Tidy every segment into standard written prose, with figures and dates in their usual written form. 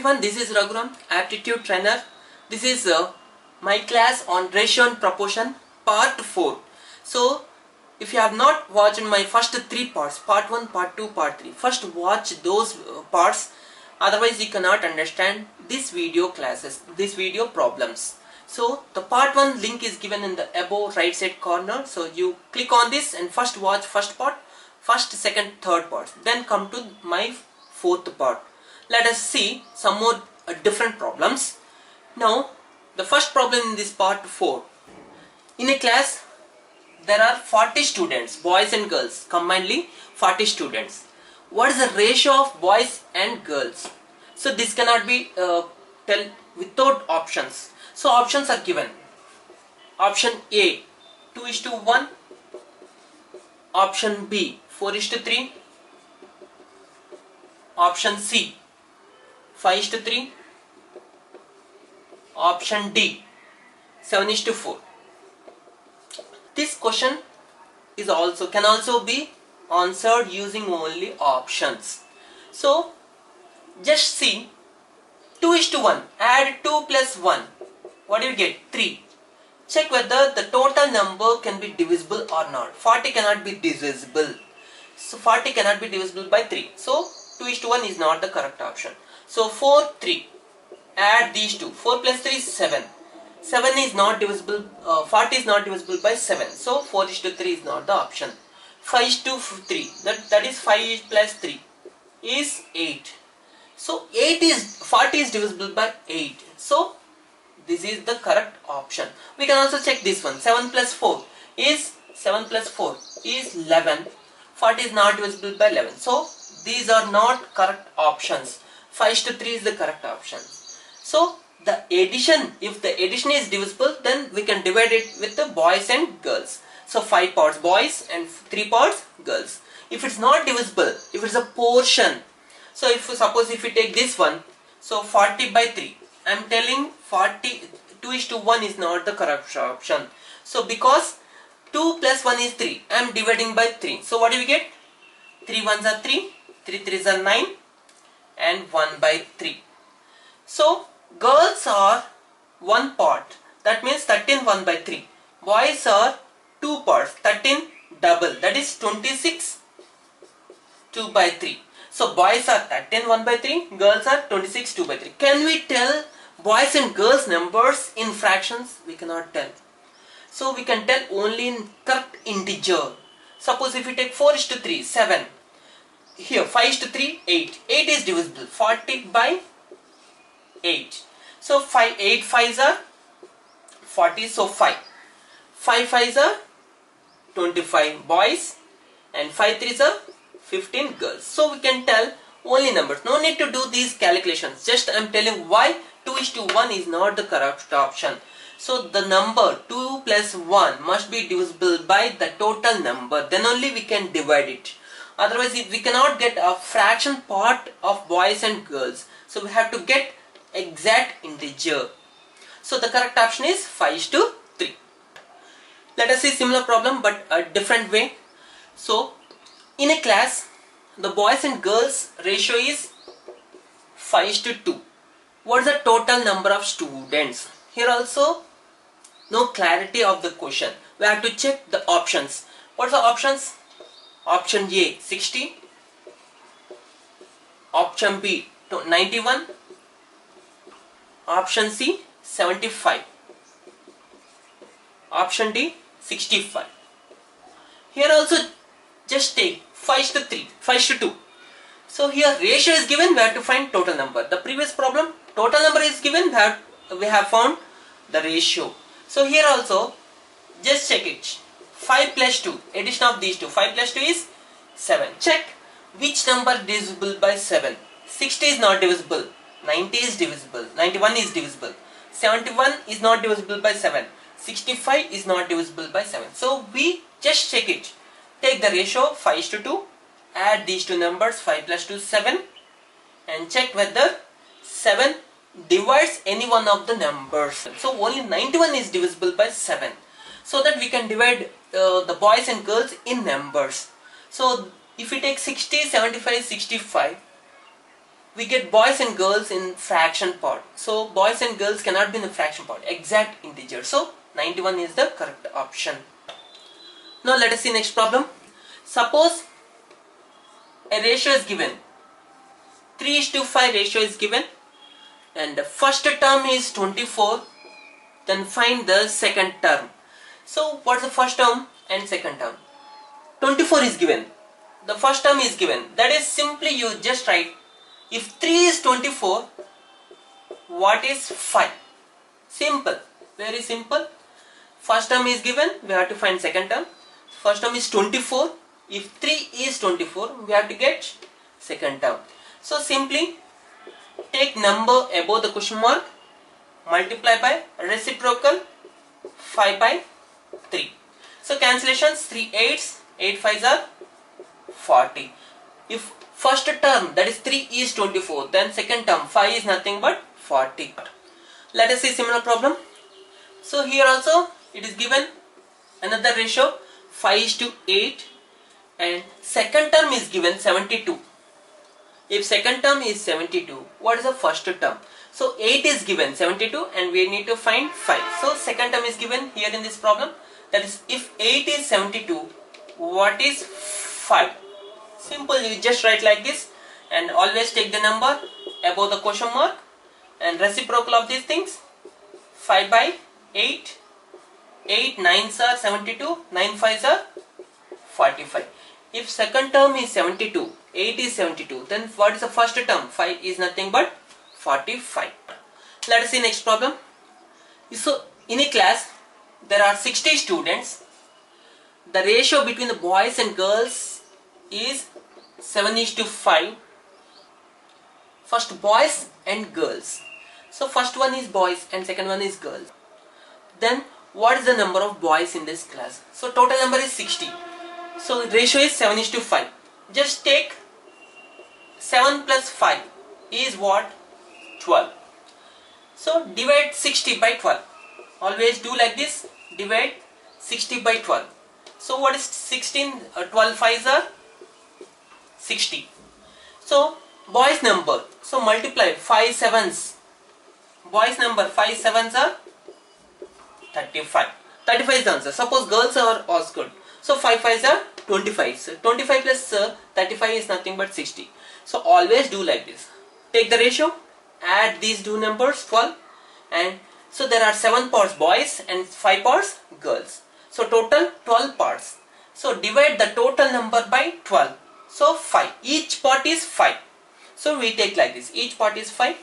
everyone, this is Raghuram, aptitude trainer. This is my class on ratio and proportion part 4. So if you have not watched my first 3 parts, part 1, part 2, part 3, first watch those parts, otherwise you cannot understand this video classes, this video problems. So the part 1 link is given in the above right side corner. So you click on this and first watch first part, first, second, third parts, then come to my fourth part. Let us see some more different problems. Now the first problem in this part 4. In a class there are 40 students, boys and girls, combinedly 40 students. What is the ratio of boys and girls? So this cannot be tell without options. So options are given. Option A 2:1, option B 4:3, option C 5:3, option D 7:4. This question is can also be answered using only options. So just see 2:1, add 2 plus 1, what do you get? 3. Check whether the total number can be divisible or not. 40 cannot be divisible. So 40 cannot be divisible by 3. So 2:1 is not the correct option. So 4, 3. Add these two. 4 plus 3 is 7. 7 is not divisible. 40 is not divisible by 7. So 4:3 is not the option. 5:3. That is 5 plus 3 is 8. So 40 is divisible by 8. So this is the correct option. We can also check this one. 7 plus 4 is 11. 40 is not divisible by 11. So these are not correct options. 5:3 is the correct option. So the addition, if the addition is divisible, then we can divide it with the boys and girls. So 5 parts boys and 3 parts girls. If it's not divisible, if it's a portion, so suppose if we take this one, so 40 by 3, I am telling 2:1 is not the correct option. So because 2 plus 1 is 3, I am dividing by 3. So what do we get? 3 ones are 3, 3 threes are 9, and 1 by 3. So girls are 1 part, that means 13 1 by 3. Boys are 2 parts, 13 double, that is 26 2 by 3. So boys are 13 1 by 3, girls are 26 2 by 3. Can we tell boys and girls numbers in fractions? We cannot tell. So we can tell only in correct integer. Suppose if we take 4:3, 7. Here 5:3, 8. 8 is divisible. 40 by 8. So 8 5s are 40. So 5. 5 5s are 25 boys and 5 3s are 15 girls. So we can tell only numbers. No need to do these calculations. Just I am telling why 2:1 is not the correct option. So the number 2 plus 1 must be divisible by the total number. Then only we can divide it. Otherwise we cannot get a fraction part of boys and girls. So we have to get exact integer. So the correct option is 5:3. Let us see similar problem but a different way. So in a class the boys and girls ratio is 5:2. What is the total number of students? Here also no clarity of the question. We have to check the options. What are the options? Option A 60, option B 91, option C 75, option D 65. Here also just take 5:3, 5:2. So here ratio is given, we have to find total number. The previous problem, total number is given, we have found the ratio. So here also just check it. 5 plus 2, addition of these two, 5 plus 2 is 7. Check which number is divisible by 7. 60 is not divisible, 90 is divisible, 91 is divisible, 71 is not divisible by 7, 65 is not divisible by 7. So we just check it. Take the ratio 5:2, add these two numbers, 5 plus 2 is 7, and check whether 7 divides any one of the numbers. So only 91 is divisible by 7. So that we can divide the boys and girls in numbers. So if we take 60, 75, 65, we get boys and girls in fraction part. So boys and girls cannot be in the fraction part, exact integer. So 91 is the correct option. Now let us see next problem. Suppose a ratio is given, 3:5 ratio is given, and the first term is 24, then find the second term. So what's the first term and second term? 24 is given, the first term is given, that is simply you just write, if 3 is 24, what is 5? Simple, very simple. First term is given, we have to find second term. First term is 24, if 3 is 24, we have to get second term. So simply take number above the question mark, multiply by reciprocal 5 by 3. So cancellations, 3 8s, 8 5s are 40. If first term, that is 3 is 24, then second term 5 is nothing but 40. Let us see similar problem. So here also it is given another ratio 5:8, and second term is given 72. If second term is 72, what is the first term? So 8 is given, 72, and we need to find 5. So second term is given here in this problem, that is if 8 is 72, what is 5? Simple, you just write like this, and always take the number above the question mark and reciprocal of these things, 5 by 8, 8 9s are 72, 9 5s are 45. If second term is 72, 8 is 72, then what is the first term? 5 is nothing but 45. Let us see next problem. So in a class there are 60 students. The ratio between the boys and girls is 7:5. First boys and girls. So first one is boys and second one is girls. Then what is the number of boys in this class? So total number is 60. So ratio is 7:5. Just take 7 plus 5 is what? 12. So divide 60 by 12. Always do like this. Divide 60 by 12. So what is 16? 12 5s are 60. So boys number. So multiply 5 7s. Boys number 5 7s are 35. 35 is the answer. Suppose girls are also good. So 5 5s are 25. So 25 plus 35 is nothing but 60. So always do like this. Take the ratio, add these two numbers 12, and so there are 7 parts boys and 5 parts girls. So total 12 parts. So divide the total number by 12. So 5. Each part is 5. So we take like this. Each part is 5.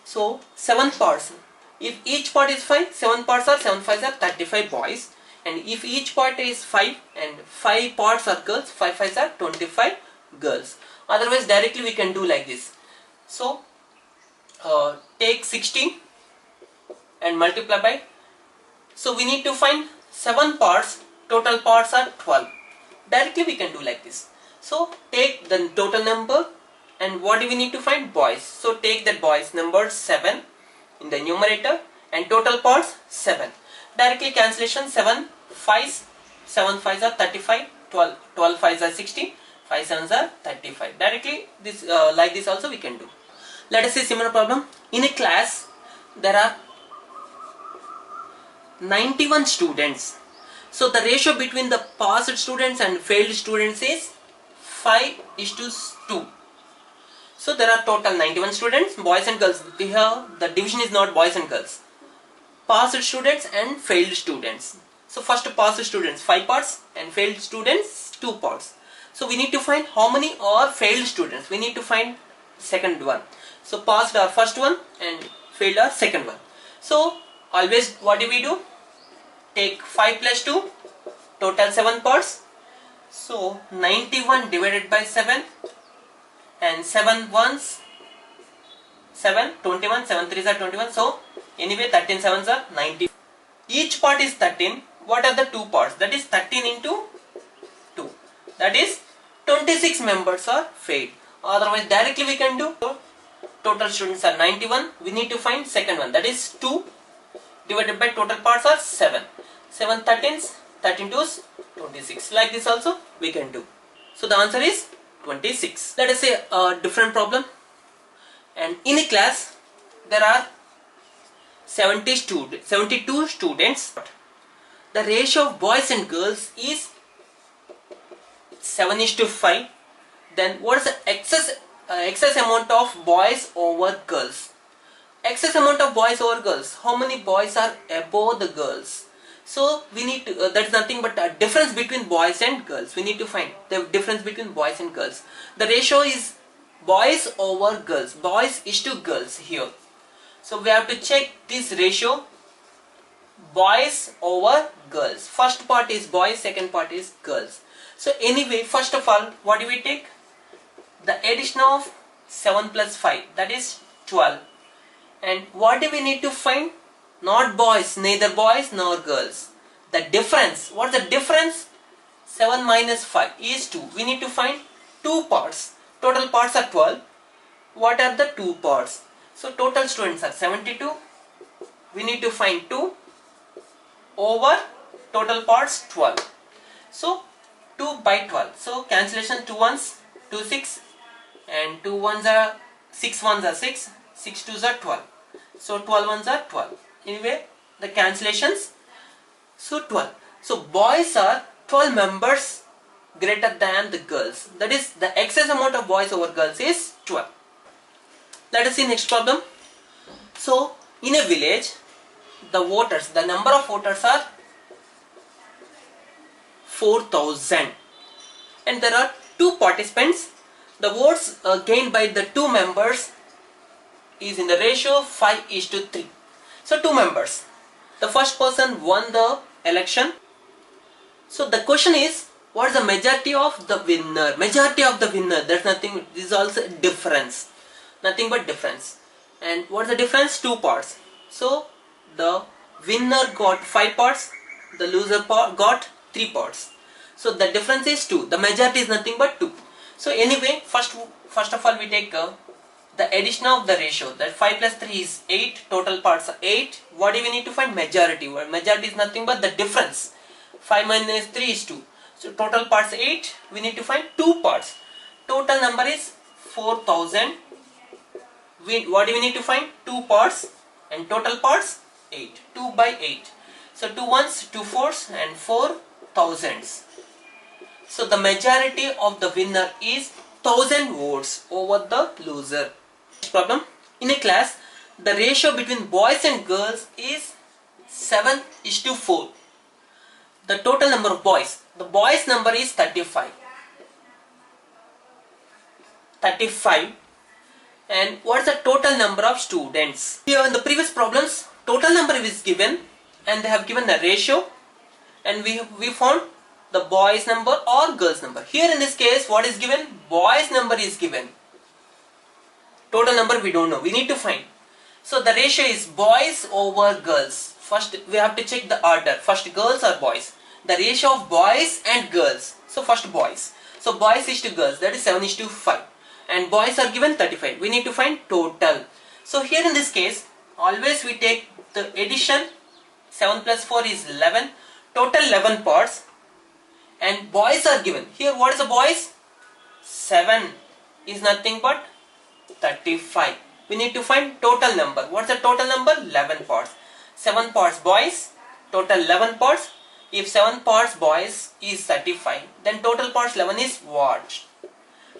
So 7 parts. If each part is 5, 7 parts are 7 5s are 35 boys. And if each part is 5 and 5 parts are girls, 5 5s are 25 girls. Otherwise directly we can do like this. So take 60 and multiply by. So we need to find 7 parts. Total parts are 12. Directly we can do like this. So take the total number, and what do we need to find? Boys. So take that boys number 7 in the numerator and total parts 7. Directly cancellation, 7 5s, 7 5s are 35, 12 5s are 60, 5 7s are 35. Directly this like this also we can do. Let us see similar problem. In a class there are 91 students. So the ratio between the passed students and failed students is 5:2. So there are total 91 students, boys and girls. Here the division is not boys and girls. Passed students and failed students. So first passed students 5 parts and failed students 2 parts. So we need to find how many are failed students. We need to find second one. So passed are first one and failed are second one. So always what do? Take 5 plus 2, total 7 parts. So 91 divided by 7, and 7 ones 7, 21, 7 3s are 21. So anyway 13 7s are 90. Each part is 13. What are the 2 parts? That is 13 into 2. That is 26 members are failed. Otherwise directly we can do. Total students are 91. We need to find second one. That is 2 divided by total parts are 7. 7 13s, 13 2s, 26. Like this also we can do. So the answer is 26. Let us say a different problem. and in a class there are 72 students. The ratio of boys and girls is 7:5. Then what is the excess amount of boys over girls? Excess amount of boys over girls. How many boys are above the girls? So we need to, that's nothing but a difference between boys and girls. We need to find the difference between boys and girls. The ratio is boys over girls. Boys is to girls here. So we have to check this ratio. Boys over girls. First part is boys, second part is girls. So anyway, first of all, what do we take? The addition of 7 plus 5, that is 12. And what do we need to find? Not boys, neither boys nor girls. The difference, what's the difference? 7 minus 5 is 2. We need to find 2 parts. Total parts are 12. What are the 2 parts? So total students are 72. We need to find 2 over total parts 12. So 2 by 12. So cancellation, 2 ones, 2 6, and 2 ones are 6 ones are 6, 6 twos are 12. So 12 ones are 12. Anyway, the cancellations. So 12. So boys are 12 members greater than the girls. That is, the excess amount of boys over girls is 12. Let us see next problem. So in a village, the voters, the number of voters are 4,000, and there are 2 participants. The votes gained by the 2 members is in the ratio 5:3. So 2 members. The first person won the election. So the question is, what is the majority of the winner? Majority of the winner, that's nothing, this is also difference. Nothing but difference. And what is the difference? 2 parts. So the winner got 5 parts, the loser got 3 parts. So the difference is 2. The majority is nothing but 2. So anyway, first of all we take the addition of the ratio. That 5 plus 3 is 8. Total parts are 8. What do we need to find? Majority. Well, majority is nothing but the difference. 5 minus 3 is 2. So total parts 8. We need to find 2 parts. Total number is 4,000. What do we need to find? 2 parts, and total parts 8. 2 by 8. So 2 ones, 2 fours, and 4 thousands. So the majority of the winner is 1000 votes over the loser. Next problem. In a class, the ratio between boys and girls is 7:4. The total number of boys. The boys number is 35. 35. And what is the total number of students? Here in the previous problems, total number is given, and they have given the ratio, and we found the boys number or girls number. Here in this case, what is given? Boys number is given. Total number we don't know. We need to find. So the ratio is boys over girls. First we have to check the order. First girls or boys. The ratio of boys and girls. So first boys. So boys is to girls. That is 7:5. And boys are given 35. We need to find total. So here in this case, always we take the addition. 7 plus 4 is 11. Total 11 parts. And boys are given. Here what is the boys? 7 is nothing but 35. We need to find total number. What's the total number? 11 parts. 7 parts boys. Total 11 parts. If 7 parts boys is 35, then total parts 11 is what?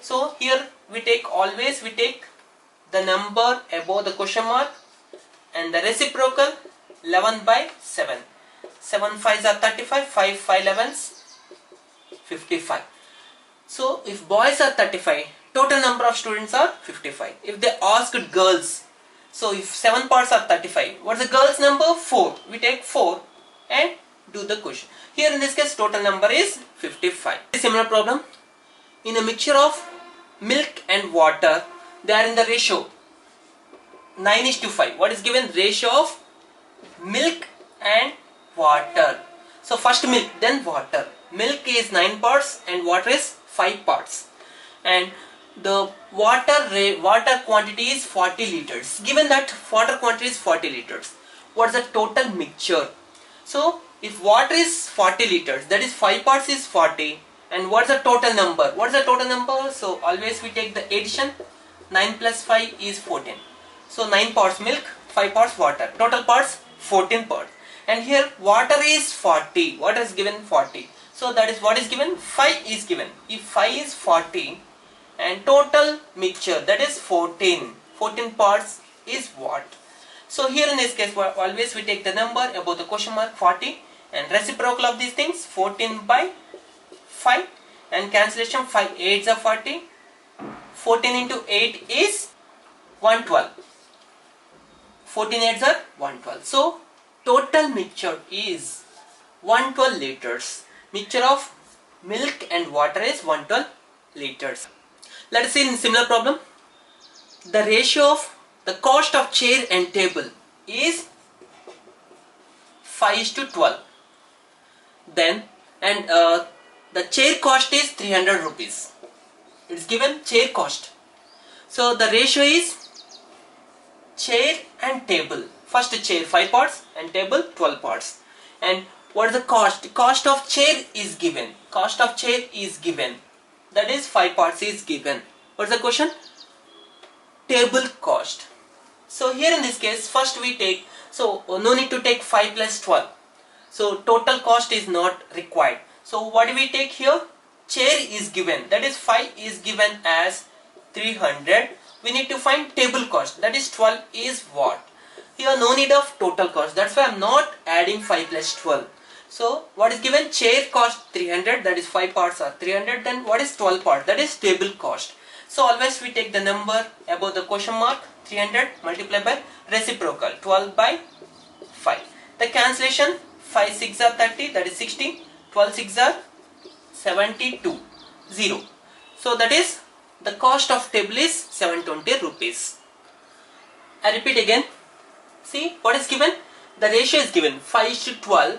So here we take, always we take the number above the question mark and the reciprocal 11 by 7. 7 5s are 35, 5 5 11s 55. So if boys are 35, total number of students are 55. If they asked girls, so if 7 parts are 35, what's the girls number? 4. We take 4 and do the question. Here in this case, total number is 55. A similar problem. In a mixture of milk and water, they are in the ratio 9:5. What is given? Ratio of milk and water. So first milk, then water. Milk is 9 parts and water is 5 parts. And the water quantity is 40 liters. Given that water quantity is 40 liters, what is the total mixture? So if water is 40 liters, that is 5 parts is 40. And what is the total number? What is the total number? So always we take the addition. 9 plus 5 is 14. So 9 parts milk, 5 parts water. Total parts 14 parts. And here water is 40. Water is given 40. So that is what is given? 5 is given. If 5 is 40 and total mixture, that is 14. 14 parts is what? So here in this case always we take the number above the question mark 40 and reciprocal of these things 14 by 5 and cancellation 5 8s are 40. 14 into 8 is 112. 14 8s are 112. So total mixture is 112 liters. Mixture of milk and water is 112 liters. Let us see in similar problem. The ratio of the cost of chair and table is 5:12. Then the chair cost is 300 rupees. It's given chair cost. So the ratio is chair and table. First chair 5 parts and table 12 parts. And what is the cost? Cost of chair is given. Cost of chair is given. That is 5 parts is given. What's the question? Table cost. So here in this case first we take, so no need to take 5 plus 12. So total cost is not required. So what do we take here? Chair is given. That is 5 is given as 300. We need to find table cost. That is 12 is what? Here no need of total cost. That's why I'm not adding 5 plus 12. So what is given? Chair cost 300. That is 5 parts are 300. Then what is 12 parts? That is table cost. So always we take the number above the question mark 300 multiplied by reciprocal 12 by 5. The cancellation 5 6 are 30, that is 60. 12 6 are 72. 0. So that is the cost of table is 720 rupees. I repeat again. See what is given? The ratio is given 5:12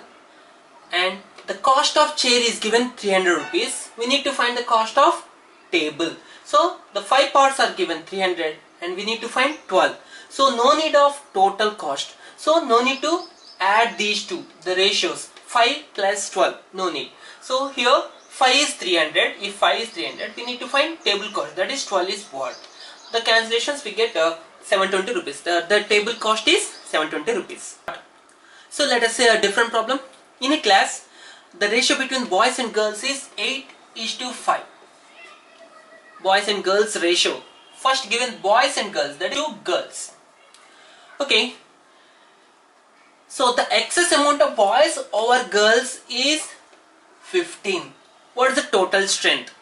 and the cost of chair is given 300 rupees. We need to find the cost of table. So the 5 parts are given 300 and we need to find 12. So no need of total cost. So no need to add these two, the ratios 5 plus 12, no need. So here 5 is 300. If 5 is 300 we need to find table cost, that is 12 is what? The cancellations we get 720 rupees. The table cost is 720 rupees. So let us say a different problem. In a class the ratio between boys and girls is 8:5. Boys and girls ratio. First given boys and girls, that is 2 girls. Okay. So the excess amount of boys over girls is 15. What is the total strength?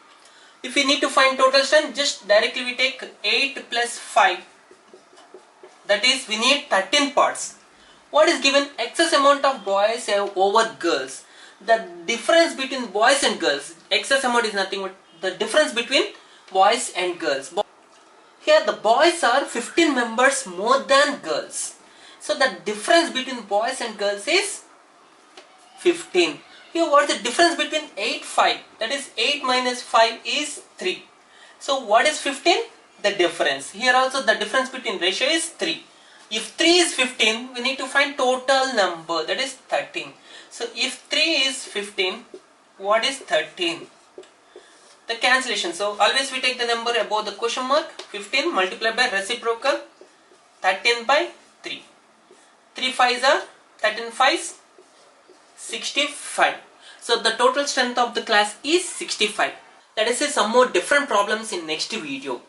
If we need to find total strength, just directly we take 8 plus 5. That is we need 13 parts. What is given? Excess amount of boys over girls. The difference between boys and girls, excess amount is nothing but the difference between boys and girls. Here the boys are 15 members more than girls. So the difference between boys and girls is 15. Here what is the difference between 8 5? That is 8 minus 5 is 3. So what is 15? The difference. Here also the difference between ratio is 3. If 3 is 15, we need to find total number, that is 13. So if 3 is 15, what is 13? The cancellation. So always we take the number above the question mark 15 multiplied by reciprocal 13 by 3. 3 5s are 13 5s 65. So the total strength of the class is 65. Let us see some more different problems in next video.